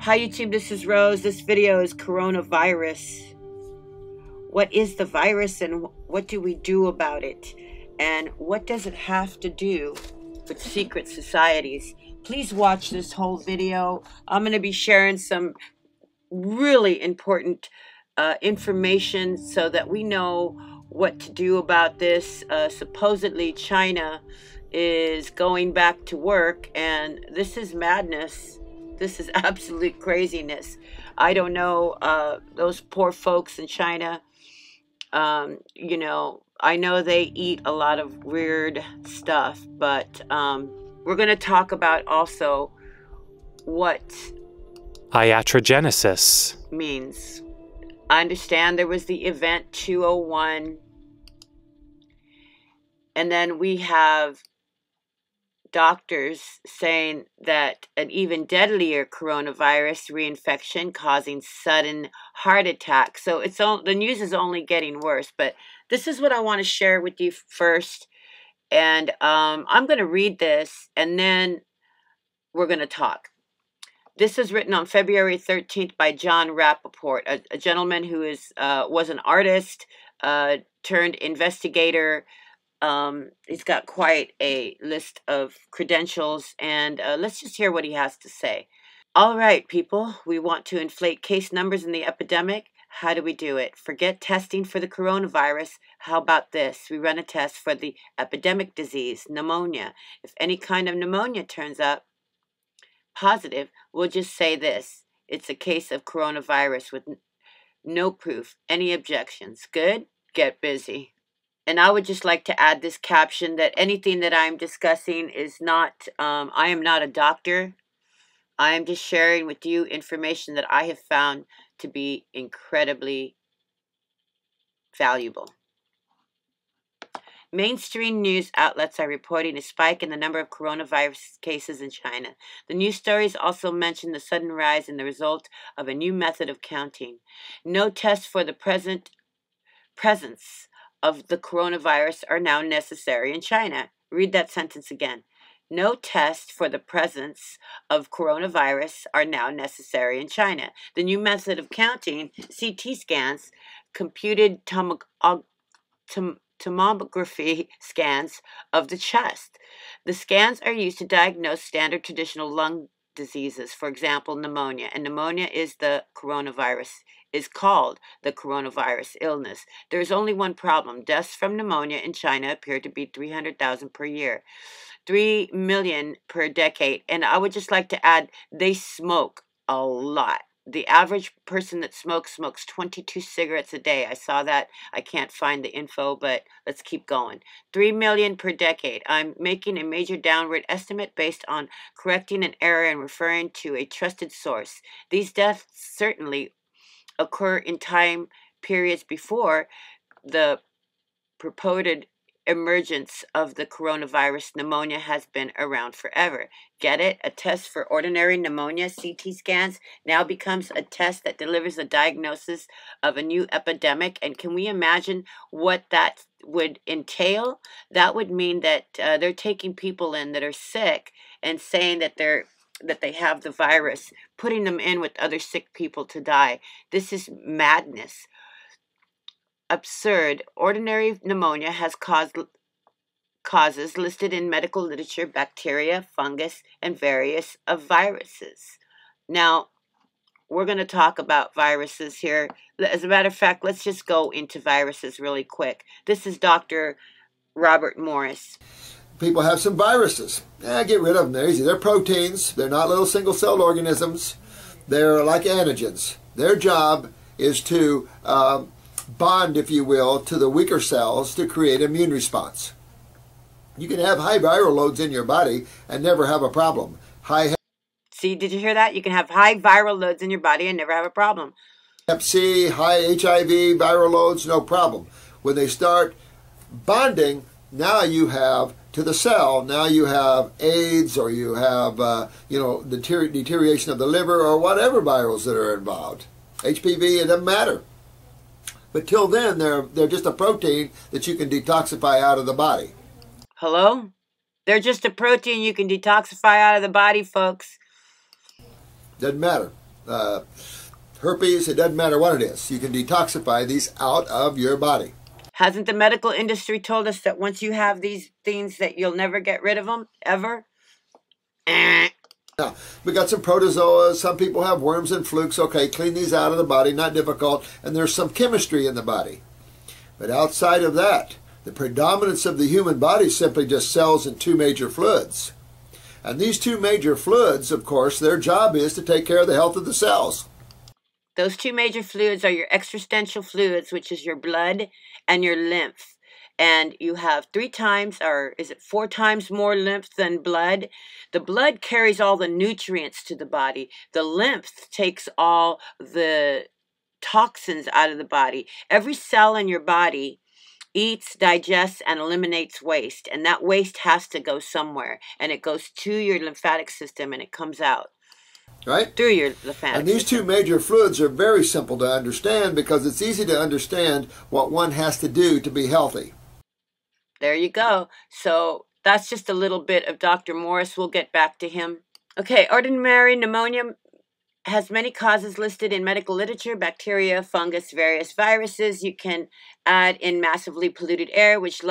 Hi YouTube, this is Rose. This video is coronavirus. What is the virus and what do we do about it? And what does it have to do with secret societies? Please watch this whole video. I'm going to be sharing some really important information so that we know what to do about this. Supposedly China is going back to work, and this is madness. This is absolute craziness. I don't know, those poor folks in China, you know, I know they eat a lot of weird stuff, but we're going to talk about also what iatrogenesis means. I understand there was the event 201, and then we have doctors saying that an even deadlier coronavirus reinfection causing sudden heart attack. So the news is only getting worse, but this is what I want to share with you first. And I'm going to read this and then we're going to talk. This is written on February 13th by John Rappaport, a gentleman who was an artist turned investigator. He's got quite a list of credentials, and let's just hear what he has to say. All right, people, we want to inflate case numbers in the epidemic. How do we do it? Forget testing for the coronavirus. How about this? We run a test for the epidemic disease, pneumonia. If any kind of pneumonia turns up positive, we'll just say this: it's a case of coronavirus with no proof. Any objections? Good? Get busy. And I would just like to add this caption that anything that I'm discussing is not, I am not a doctor. I am just sharing with you information that I have found to be incredibly valuable. Mainstream news outlets are reporting a spike in the number of coronavirus cases in China. The news stories also mention the sudden rise in the result of a new method of counting. No tests for the presence of the coronavirus are now necessary in China. Read that sentence again. No tests for the presence of coronavirus are now necessary in China. The new method of counting, CT scans, computed tomography scans of the chest. The scans are used to diagnose standard traditional lung diseases, for example, pneumonia. And pneumonia is called the coronavirus illness. There is only one problem. Deaths from pneumonia in China appear to be 300,000 per year, 3 million per decade. And I would just like to add, they smoke a lot. The average person that smokes 22 cigarettes a day. I saw that. I can't find the info, but let's keep going. 3 million per decade. I'm making a major downward estimate based on correcting an error and referring to a trusted source. These deaths certainly occur in time periods before the purported emergence of the coronavirus. Pneumonia has been around forever. Get it? A test for ordinary pneumonia, CT scans, now becomes a test that delivers a diagnosis of a new epidemic. And can we imagine what that would entail? That would mean that they're taking people in that are sick and saying that they have the virus, putting them in with other sick people to die. This is madness. Absurd. Ordinary pneumonia has causes listed in medical literature: bacteria, fungus, and various of viruses. Now, we're going to talk about viruses here. As a matter of fact, let's just go into viruses really quick. This is Dr. Robert Morris. People have some viruses. Get rid of them. They're easy. They're proteins. They're not little single-celled organisms. They're like antigens. Their job is to bond, if you will, to the weaker cells to create immune response. You can have high viral loads in your body and never have a problem. See, did you hear that? You can have high viral loads in your body and never have a problem. Hep C, high HIV viral loads, no problem. When they start bonding, now you have to the cell, now you have AIDS, or you have deterioration of the liver, or whatever virals that are involved. HPV, it doesn't matter. But till then, they're just a protein that you can detoxify out of the body. Hello? They're just a protein you can detoxify out of the body, folks. Doesn't matter. herpes, it doesn't matter what it is. You can detoxify these out of your body. Hasn't the medical industry told us that once you have these things that you'll never get rid of them, ever? Now, we got some protozoa. Some people have worms and flukes. Okay, clean these out of the body, not difficult. And there's some chemistry in the body. But outside of that, the predominance of the human body is simply just cells and two major fluids. And these two major fluids, of course, their job is to take care of the health of the cells. Those two major fluids are your extrastential fluids, which is your blood and your lymph. And you have 3 times, or is it 4 times more lymph than blood? The blood carries all the nutrients to the body. The lymph takes all the toxins out of the body. Every cell in your body eats, digests, and eliminates waste. And that waste has to go somewhere. And it goes to your lymphatic system and it comes out. Right? Through your lymphatic And these system. two major fluids are very simple to understand because it's easy to understand what one has to do to be healthy. There you go. So that's just a little bit of Dr. Morris. We'll get back to him. Okay, ordinary pneumonia has many causes listed in medical literature: bacteria, fungus, various viruses. You can add in massively polluted air, which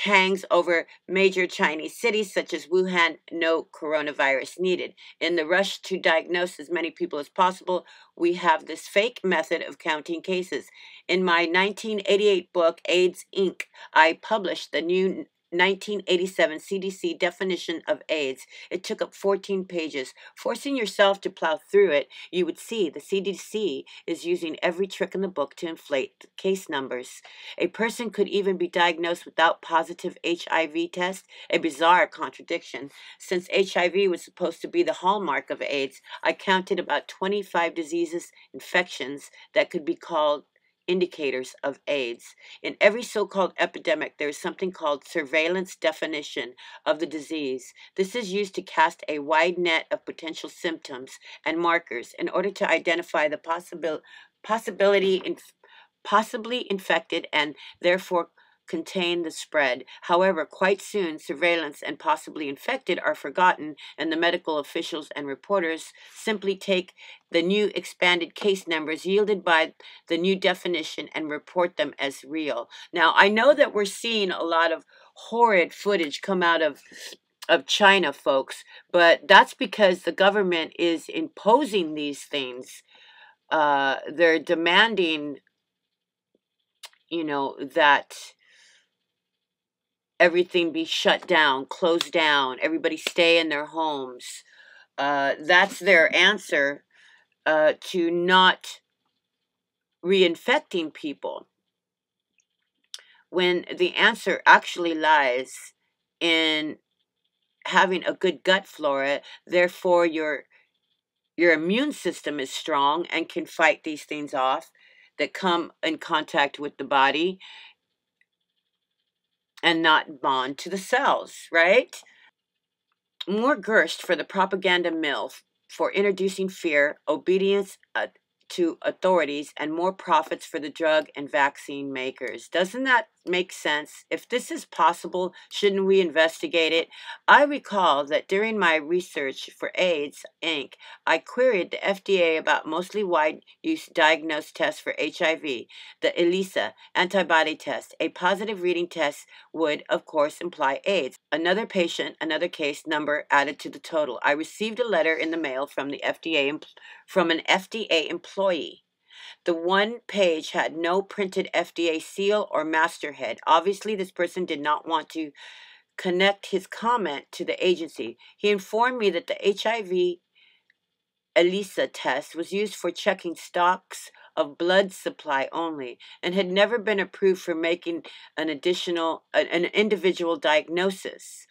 hangs over major Chinese cities such as Wuhan. No coronavirus needed. In the rush to diagnose as many people as possible, we have this fake method of counting cases. In my 1988 book, AIDS Inc., I published the new 1987 CDC definition of AIDS. It took up 14 pages. Forcing yourself to plow through it, you would see the CDC is using every trick in the book to inflate the case numbers. A person could even be diagnosed without positive HIV test, a bizarre contradiction. Since HIV was supposed to be the hallmark of AIDS, I counted about 25 diseases, infections that could be called indicators of AIDS. In every so-called epidemic, there is something called surveillance definition of the disease. This is used to cast a wide net of potential symptoms and markers in order to identify the possibly infected and therefore contain the spread. However, quite soon, surveillance and possibly infected are forgotten, and the medical officials and reporters simply take the new expanded case numbers yielded by the new definition and report them as real. Now, I know that we're seeing a lot of horrid footage come out of China, folks, but that's because the government is imposing these things. They're demanding, that everything be shut down, closed down, everybody stay in their homes. That's their answer to not reinfecting people, when the answer actually lies in having a good gut flora. Therefore, your immune system is strong and can fight these things off that come in contact with the body and not bond to the cells, right? More grist for the propaganda mill for introducing fear, obedience to authorities, and more profits for the drug and vaccine makers. Doesn't that make sense? If this is possible, shouldn't we investigate it? I recall that during my research for AIDS Inc., I queried the FDA about mostly wide-use diagnosed tests for HIV, the ELISA antibody test. A positive reading test would, of course, imply AIDS. Another patient, another case number added to the total. I received a letter in the mail from the FDA, from an FDA employee. The one page had no printed FDA seal or masthead. Obviously, this person did not want to connect his comment to the agency. He informed me that the HIV ELISA test was used for checking stocks of blood supply only and had never been approved for making an individual diagnosis.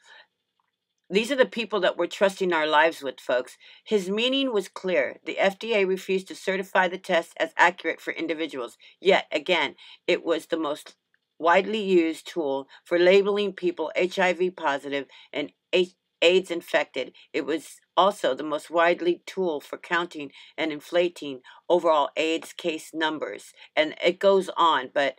These are the people that we're trusting our lives with, folks. His meaning was clear. The FDA refused to certify the test as accurate for individuals. Yet, again, it was the most widely used tool for labeling people HIV positive and AIDS infected. It was also the most widely tool for counting and inflating overall AIDS case numbers. And it goes on, but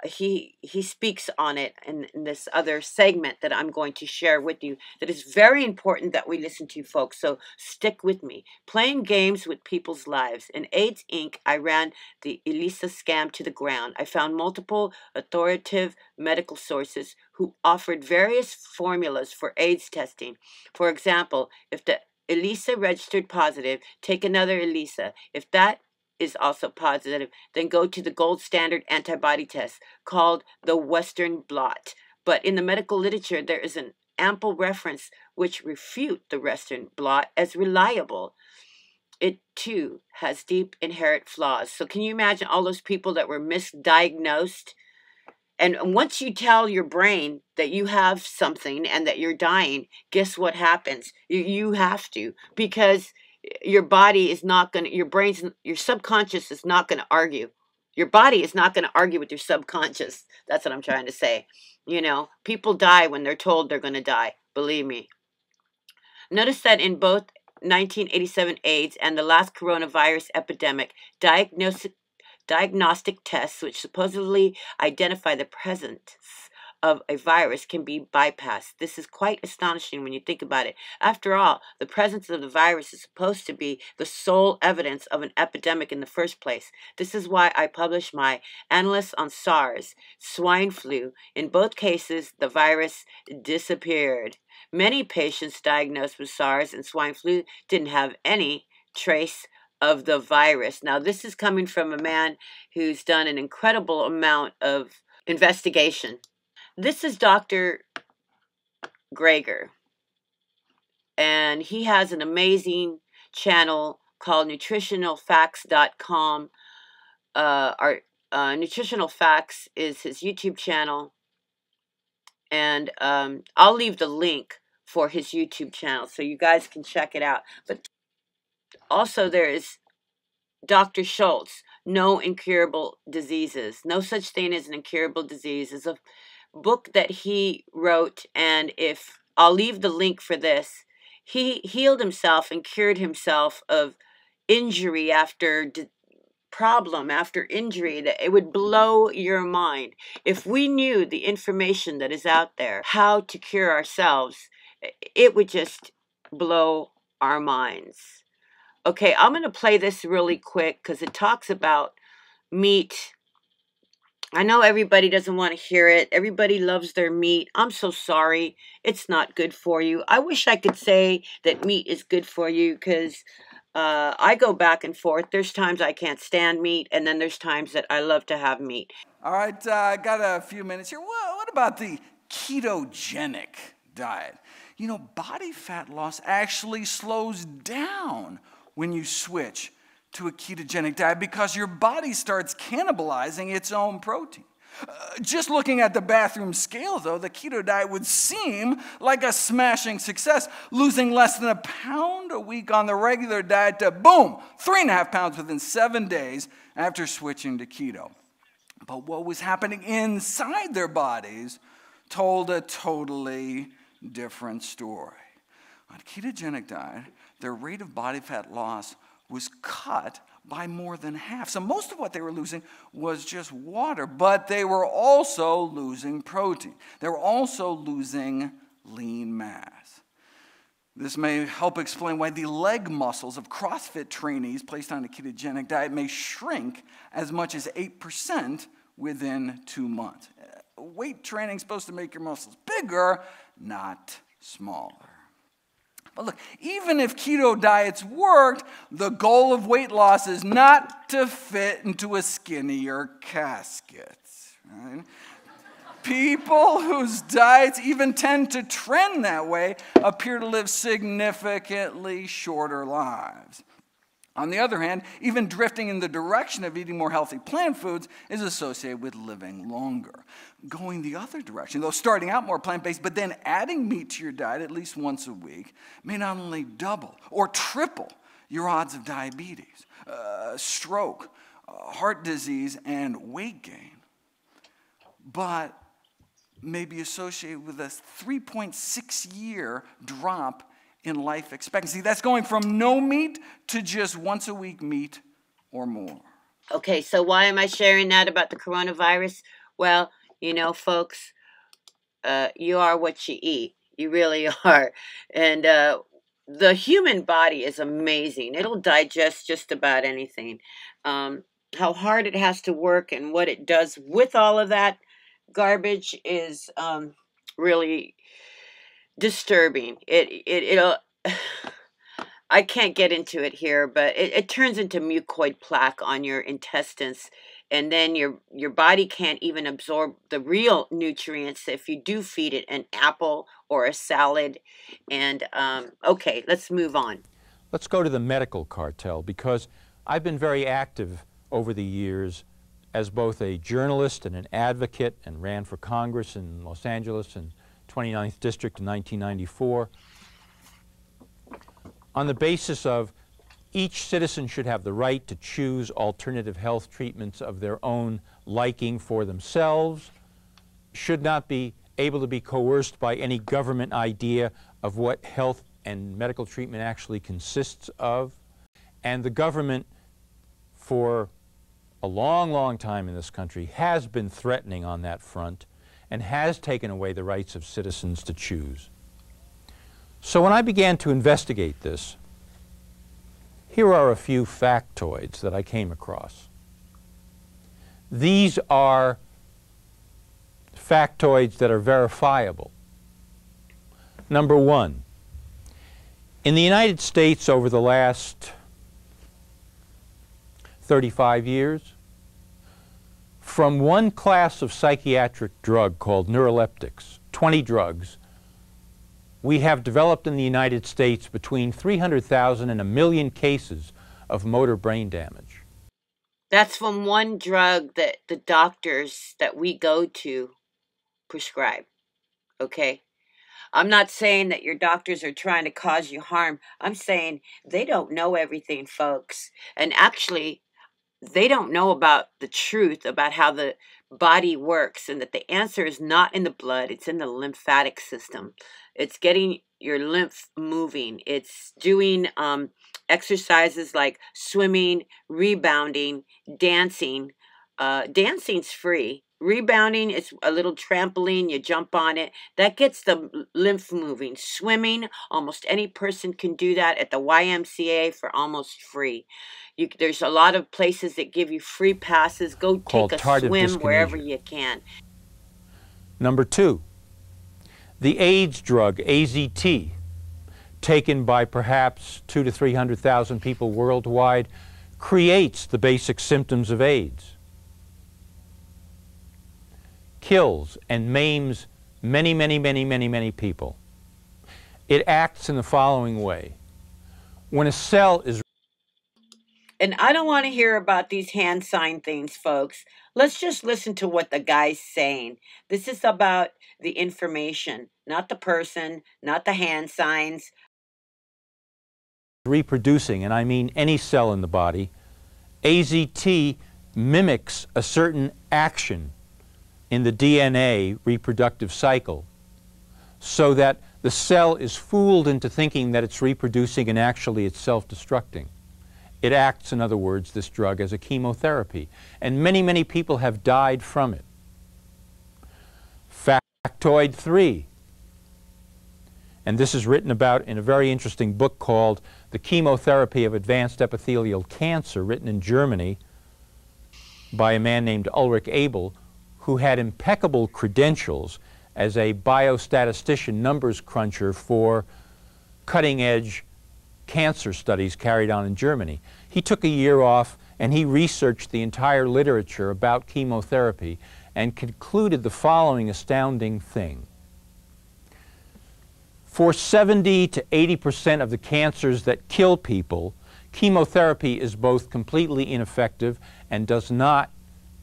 he speaks on it in this other segment that I'm going to share with you that is very important that we listen to, folks. So stick with me. Playing games with people's lives. In AIDS Inc., I ran the ELISA scam to the ground. I found multiple authoritative medical sources who offered various formulas for AIDS testing. For example, if the ELISA registered positive, take another ELISA. If that is also positive, then go to the gold standard antibody test called the Western blot. But in the medical literature, there is an ample reference which refute the Western blot as reliable. It too has deep inherent flaws. So can you imagine all those people that were misdiagnosed? And once you tell your brain that you have something and that you're dying, guess what happens? You have to, because your body is not going to, your brain's, your subconscious is not going to argue. Your body is not going to argue with your subconscious. That's what I'm trying to say. You know, people die when they're told they're going to die. Believe me. Notice that in both 1987 AIDS and the last coronavirus epidemic, diagnostic tests, which supposedly identify the presence of a virus, can be bypassed. This is quite astonishing when you think about it. After all, the presence of the virus is supposed to be the sole evidence of an epidemic in the first place. This is why I published my Analysis on SARS, swine flu. In both cases, the virus disappeared. Many patients diagnosed with SARS and swine flu didn't have any trace of the virus. Now, this is coming from a man who's done an incredible amount of investigation. This is Dr. Greger, and he has an amazing channel called nutritionalfacts.com. Nutritional Facts is his YouTube channel, and I'll leave the link for his YouTube channel so you guys can check it out. But also there is Dr. Schultz, No Incurable Diseases. No such thing as an incurable disease is a book that he wrote, and if I'll leave the link for this, he healed himself and cured himself of injury after problem after injury, that it would blow your mind. If we knew the information that is out there, how to cure ourselves, it would just blow our minds. Okay, I'm going to play this really quick because it talks about meat. I know everybody doesn't want to hear it. Everybody loves their meat. I'm so sorry. It's not good for you. I wish I could say that meat is good for you because I go back and forth. There's times I can't stand meat, and then there's times that I love to have meat. All right, I got a few minutes here. What about the ketogenic diet? You know, body fat loss actually slows down when you switch to a ketogenic diet because your body starts cannibalizing its own protein. Just looking at the bathroom scale, though, the keto diet would seem like a smashing success, losing less than a pound a week on the regular diet to, boom, 3.5 pounds within 7 days after switching to keto. But what was happening inside their bodies told a totally different story. On a ketogenic diet, their rate of body fat loss was cut by more than half. So most of what they were losing was just water, but they were also losing protein. They were also losing lean mass. This may help explain why the leg muscles of CrossFit trainees placed on a ketogenic diet may shrink as much as 8% within 2 months. Weight training is supposed to make your muscles bigger, not smaller. But look, even if keto diets worked, the goal of weight loss is not to fit into a skinnier casket. Right? People whose diets even tend to trend that way appear to live significantly shorter lives. On the other hand, even drifting in the direction of eating more healthy plant foods is associated with living longer. Going the other direction, though starting out more plant-based, but then adding meat to your diet at least once a week, may not only double or triple your odds of diabetes, stroke, heart disease, and weight gain, but may be associated with a 3.6-year drop in life expectancy. That's going from no meat to just once a week meat or more. Okay, so why am I sharing that about the coronavirus? Well, folks, you are what you eat. You really are. And the human body is amazing. It'll digest just about anything. How hard it has to work and what it does with all of that garbage is really disturbing. It'll I can't get into it here, but it turns into mucoid plaque on your intestines, and then your body can't even absorb the real nutrients if you do feed it an apple or a salad. And okay, let's move on. Let's go to the medical cartel, because I've been very active over the years as both a journalist and an advocate, and ran for Congress in Los Angeles in 29th District in 1994. On the basis of each citizen should have the right to choose alternative health treatments of their own liking for themselves, should not be able to be coerced by any government idea of what health and medical treatment actually consists of. And the government, for a long, long time in this country, has been threatening on that front and has taken away the rights of citizens to choose. So when I began to investigate this, here are a few factoids that I came across. These are factoids that are verifiable. Number one, in the United States over the last 35 years, from one class of psychiatric drug called neuroleptics, 20 drugs, we have developed in the United States between 300,000 and 1 million cases of motor brain damage. That's from one drug that the doctors that we go to prescribe. Okay? I'm not saying that your doctors are trying to cause you harm. I'm saying they don't know everything, folks. And actually, they don't know about the truth about how the body works, and that the answer is not in the blood, it's in the lymphatic system. It's getting your lymph moving. It's doing exercises like swimming, rebounding, dancing. Dancing's free. Rebounding is a little trampoline. You jump on it. That gets the lymph moving. Swimming, almost any person can do that at the YMCA for almost free. There's a lot of places that give you free passes. Go take a swim wherever you can. Number two, the AIDS drug, AZT, taken by perhaps 200,000 to 300,000 people worldwide, creates the basic symptoms of AIDS. Kills and maims many, many, many, many, many people. It acts in the following way. When a cell is... And I don't want to hear about these hand sign things, folks. Let's just listen to what the guy's saying. This is about the information, not the person, not the hand signs. Reproducing, and I mean any cell in the body, AZT mimics a certain action in the DNA reproductive cycle, so that the cell is fooled into thinking that it's reproducing and actually it's self-destructing. It acts, in other words, this drug, as a chemotherapy, and many, many people have died from it. Factoid 3, and this is written about in a very interesting book called The Chemotherapy of Advanced Epithelial Cancer, written in Germany by a man named Ulrich Abel, who had impeccable credentials as a biostatistician numbers cruncher for cutting-edge cancer studies carried on in Germany. He took a year off and he researched the entire literature about chemotherapy and concluded the following astounding thing. For 70 to 80% of the cancers that kill people, chemotherapy is both completely ineffective and does not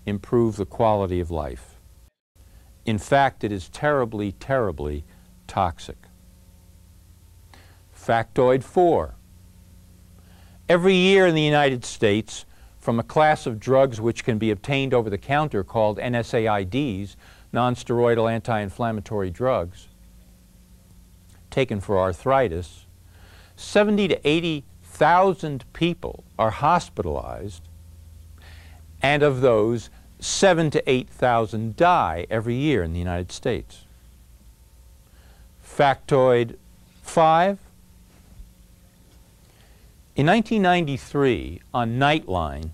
improve the quality of life. In fact, it is terribly, terribly toxic. Factoid 4. Every year in the United States, from a class of drugs which can be obtained over the counter called NSAIDs, non-steroidal anti-inflammatory drugs, taken for arthritis, 70 to 80,000 people are hospitalized, and of those, 7 to 8,000 die every year in the United States. Factoid 5. In 1993, on Nightline,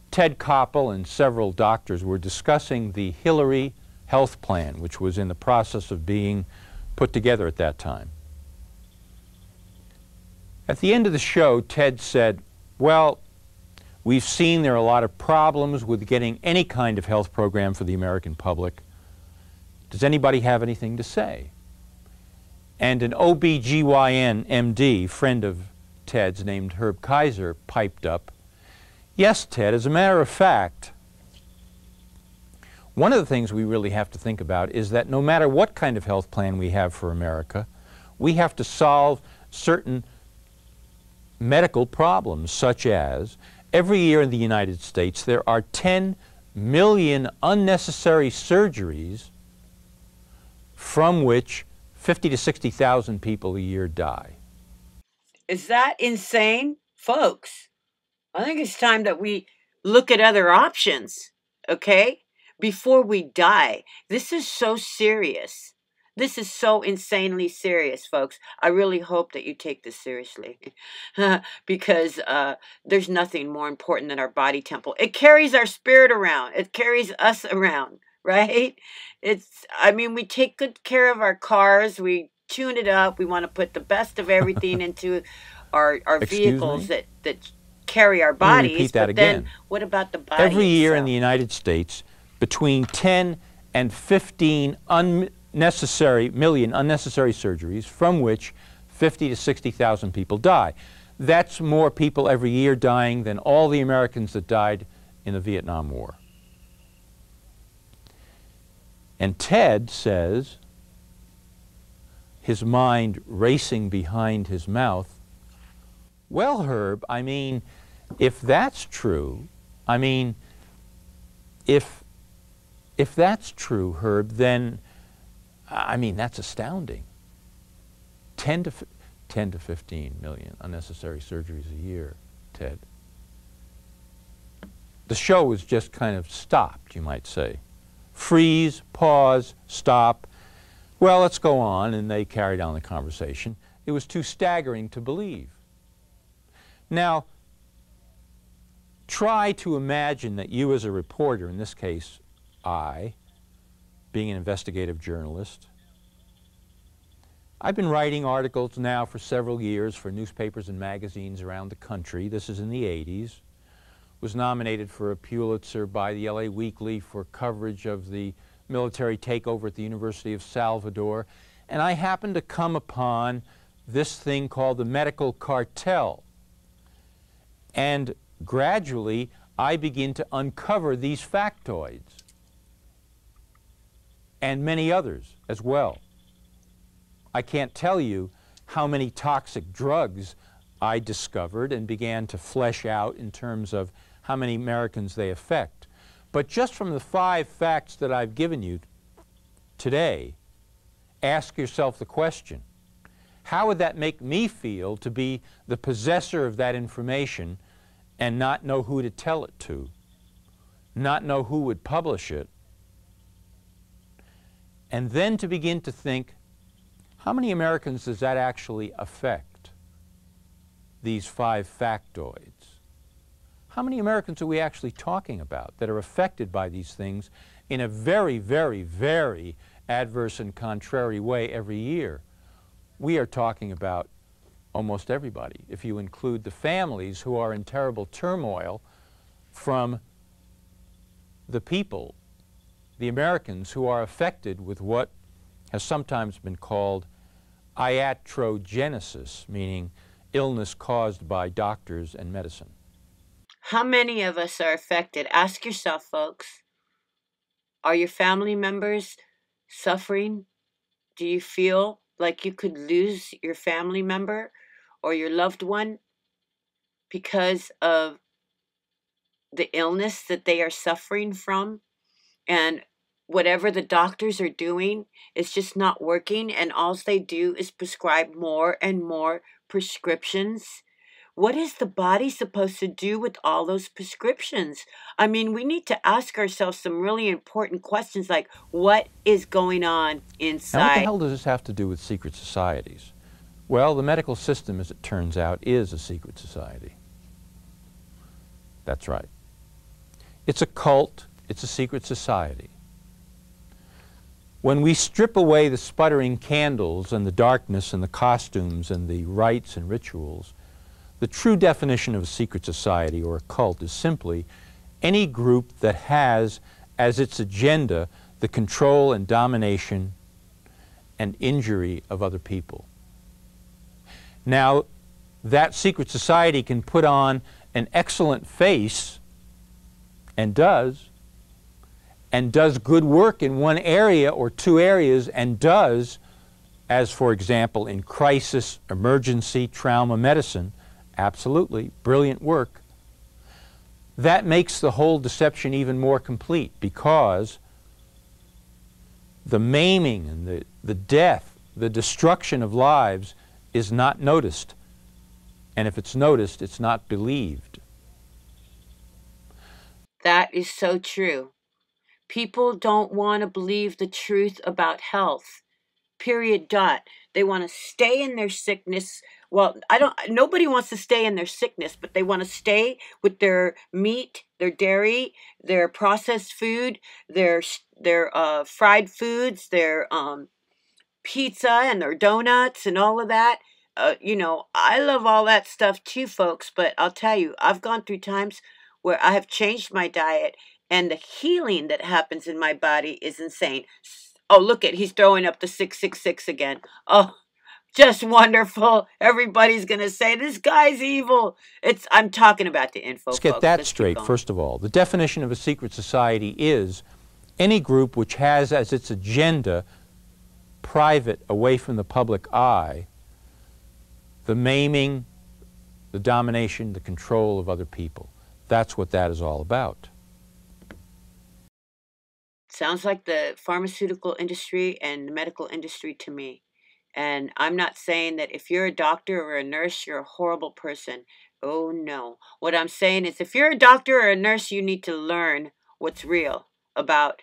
Ted Koppel and several doctors were discussing the Hillary health plan, which was in the process of being put together at that time. At the end of the show, Ted said, well, we've seen there are a lot of problems with getting any kind of health program for the American public. Does anybody have anything to say? And an OBGYN MD, friend of Ted's, named Herb Kaiser, piped up, yes, Ted, as a matter of fact, one of the things we really have to think about is that no matter what kind of health plan we have for America, we have to solve certain medical problems, such as every year in the United States there are 10 million unnecessary surgeries from which 50 to 60,000 people a year die. Is that insane? Folks, I think it's time that we look at other options, okay? Before we die. This is so serious. This is so insanely serious, folks. I really hope that you take this seriously because there's nothing more important than our body temple. It carries our spirit around. It carries us around, right? I mean, we take good care of our cars. We tune it up. We want to put the best of everything into our vehicles that carry our bodies. Repeat that but again. Then what about the body Every year in itself? the United States, between 10 and 15 million unnecessary surgeries, from which 50 to 60,000 people die. That's more people every year dying than all the Americans that died in the Vietnam War. And Ted says, his mind racing behind his mouth, well, Herb, I mean, if that's true, I mean, if that's true, Herb, then, I mean, that's astounding. 10 to 15 million unnecessary surgeries a year, Ted. The show was just kind of stopped, you might say. Freeze, pause, stop. Well, let's go on, and they carried on the conversation. It was too staggering to believe. Now, try to imagine that you as a reporter, in this case, I, being an investigative journalist, I've been writing articles now for several years for newspapers and magazines around the country. This is in the 80s. Was nominated for a Pulitzer by the LA Weekly for coverage of the military takeover at the University of Salvador. And I happened to come upon this thing called the medical cartel. And gradually, I begin to uncover these factoids, and many others as well. I can't tell you how many toxic drugs I discovered and began to flesh out in terms of how many Americans they affect. But just from the 5 facts that I've given you today, ask yourself the question, how would that make me feel to be the possessor of that information and not know who to tell it to, not know who would publish it, and then to begin to think, how many Americans does that actually affect, these 5 factoids? How many Americans are we actually talking about that are affected by these things in a very, very, very adverse and contrary way every year? We are talking about almost everybody, if you include the families who are in terrible turmoil from the people, the Americans who are affected with what has sometimes been called iatrogenesis, meaning illness caused by doctors and medicine. How many of us are affected? Ask yourself, folks. Are your family members suffering? Do you feel like you could lose your family member or your loved one because of the illness that they are suffering from? And whatever the doctors are doing is just not working, and all they do is prescribe more and more prescriptions. What is the body supposed to do with all those prescriptions? I mean, we need to ask ourselves some really important questions like what is going on Now, what the inside? hell does this have to do with secret societies? Well, the medical system, as it turns out, is a secret society. That's right. It's a cult. It's a secret society. When we strip away the sputtering candles and the darkness and the costumes and the rites and rituals, the true definition of a secret society or a cult is simply any group that has as its agenda the control and domination and injury of other people. Now, that secret society can put on an excellent face, and does good work in one area or two areas, and does, as for example in crisis, emergency, trauma medicine, absolutely brilliant work. That makes the whole deception even more complete, because the maiming and the death, the destruction of lives is not noticed. And if it's noticed, it's not believed. That is so true. People don't want to believe the truth about health. Period. Dot. They want to stay in their sickness. Well, nobody wants to stay in their sickness, but they want to stay with their meat, their dairy, their processed food, their fried foods, their pizza and their donuts and all of that. I love all that stuff too, folks, but I'll tell you, I've gone through times where I have changed my diet, and the healing that happens in my body is insane. Oh, look at, he's throwing up the 666 again. Oh, just wonderful. Everybody's going to say, this guy's evil. I'm talking about the info, Let's get folks. that Let's keep straight, going. first of all. The definition of a secret society is any group which has as its agenda, private, away from the public eye, the maiming, the domination, the control of other people. That's what that is all about. Sounds like the pharmaceutical industry and the medical industry to me. And I'm not saying that if you're a doctor or a nurse, you're a horrible person. Oh, no. What I'm saying is if you're a doctor or a nurse, you need to learn what's real about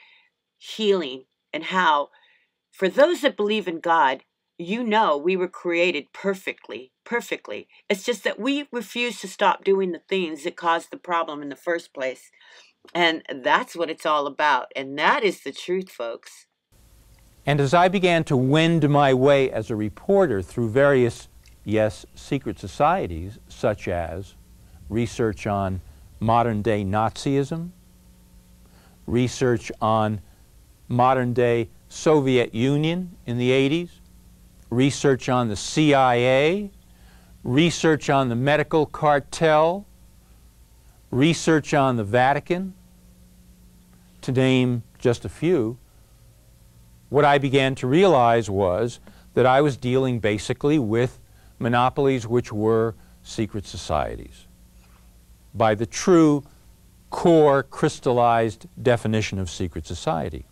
healing and how, for those that believe in God, we were created perfectly, perfectly. It's just that we refuse to stop doing the things that caused the problem in the first place. And that's what it's all about. And that is the truth, folks. And as I began to wend my way as a reporter through various, yes, secret societies, such as research on modern-day Nazism, research on modern-day Soviet Union in the 80s, research on the CIA, research on the medical cartel, research on the Vatican, to name just a few, what I began to realize was that I was dealing basically with monopolies which were secret societies by the true core crystallized definition of secret society.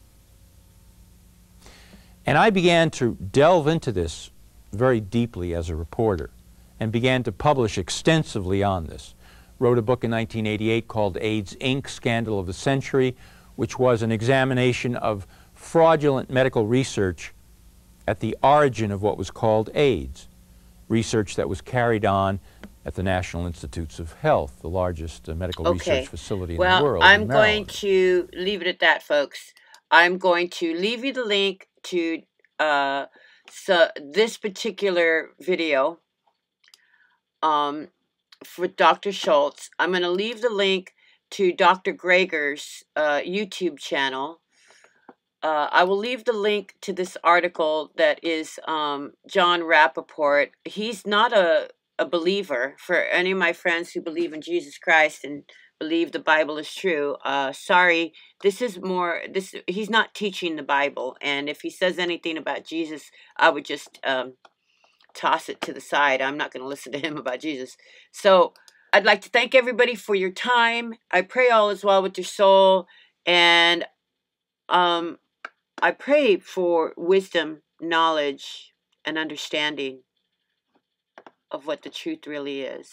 And I began to delve into this very deeply as a reporter and began to publish extensively on this. Wrote a book in 1988 called AIDS Inc., Scandal of the Century, which was an examination of fraudulent medical research at the origin of what was called AIDS, research that was carried on at the National Institutes of Health, the largest medical research facility in the world. Well, I'm going to leave it at that, folks. I'm going to leave you the link to this particular video for Dr. Schultz. I'm going to leave the link to Dr. Greger's YouTube channel. I will leave the link to this article that is John Rappaport. He's not a believer. For any of my friends who believe in Jesus Christ and believe the Bible is true, sorry, he's not teaching the Bible. And if he says anything about Jesus, I would just toss it to the side. I'm not going to listen to him about Jesus. So I'd like to thank everybody for your time. I pray all is well with your soul. And I pray for wisdom, knowledge, and understanding. of what the truth really is.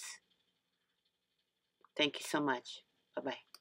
Thank you so much. Bye-bye.